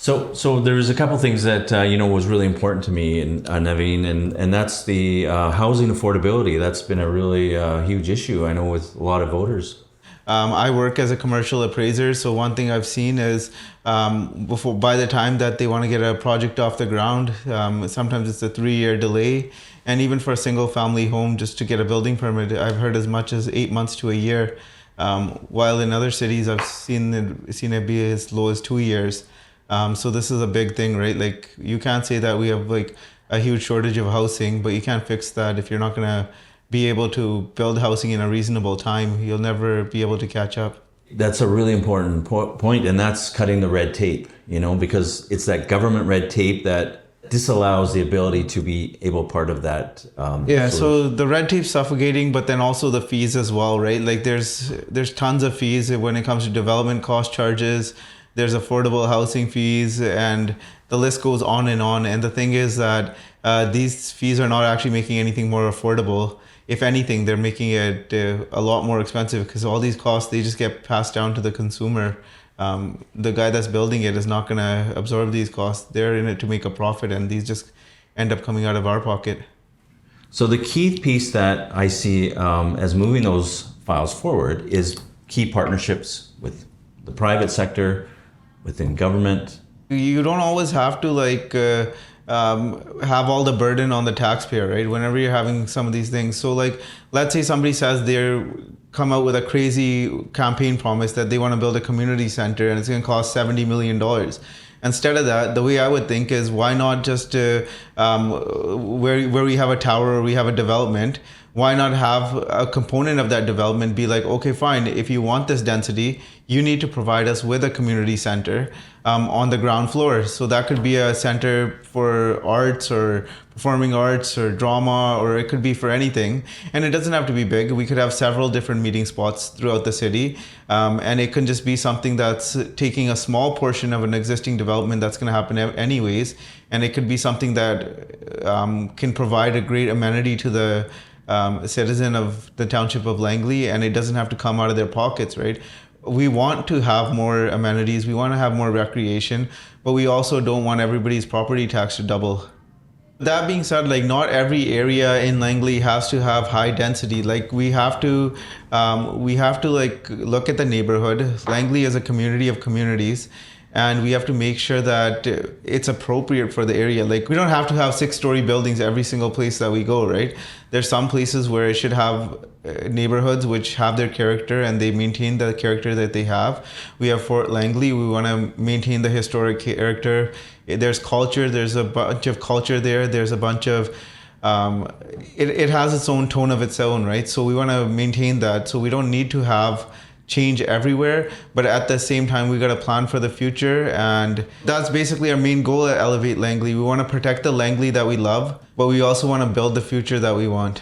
So there's a couple things that was really important to me, and Naveen, and that's the housing affordability. That's been a really huge issue, I know, with a lot of voters. I work as a commercial appraiser, so one thing I've seen is by the time that they want to get a project off the ground, sometimes it's a 3-year delay, and even for a single family home, just to get a building permit, I've heard as much as 8 months to a year. While in other cities, I've seen it be as low as 2 years. So this is a big thing, right? Like, you can't say that we have like a huge shortage of housing, but you can't fix that if you're not gonna be able to build housing in a reasonable time. You'll never be able to catch up. That's a really important point, and that's cutting the red tape, because it's that government red tape that disallows the ability to be able part of that. So the red tape's suffocating, but then also the fees as well, right? Like there's tons of fees when it comes to development cost charges. There's affordable housing fees, and the list goes on and on. And the thing is that these fees are not actually making anything more affordable. If anything, they're making it a lot more expensive, because all these costs, they just get passed down to the consumer. The guy that's building it is not going to absorb these costs. They're in it to make a profit, and these just end up coming out of our pocket. So the key piece that I see as moving those files forward is key partnerships with the private sector, within government. You don't always have to have all the burden on the taxpayer, right? Whenever you're having some of these things. So like, let's say somebody says they're come out with a crazy campaign promise that they want to build a community center and it's going to cost $70 million. Instead of that, the way I would think is, why not just where we have a tower or we have a development, why not have a component of that development be like, okay, fine, if you want this density, you need to provide us with a community center on the ground floor. So that could be a center for arts or performing arts or drama, or it could be for anything. And it doesn't have to be big. We could have several different meeting spots throughout the city. And it can just be something that's taking a small portion of an existing development that's going to happen anyways. And it could be something that can provide a great amenity to the citizen of the township of Langley, and it doesn't have to come out of their pockets, right? We want to have more amenities, we want to have more recreation, but we also don't want everybody's property tax to double. That being said, like, not every area in Langley has to have high density. Like, we have to like look at the neighborhood. Langley is a community of communities, and we have to make sure that it's appropriate for the area. Like, we don't have to have 6-story buildings every single place that we go, right? There's some places where it should have neighborhoods which have their character and they maintain the character that they have. We have Fort Langley, we want to maintain the historic character. There's culture, there's a bunch of culture there. There's a bunch of, it has its own tone of its own, right? So we want to maintain that. So we don't need to have change everywhere, but at the same time, we got to plan for the future. And that's basically our main goal at Elevate Langley. We want to protect the Langley that we love, but we also want to build the future that we want.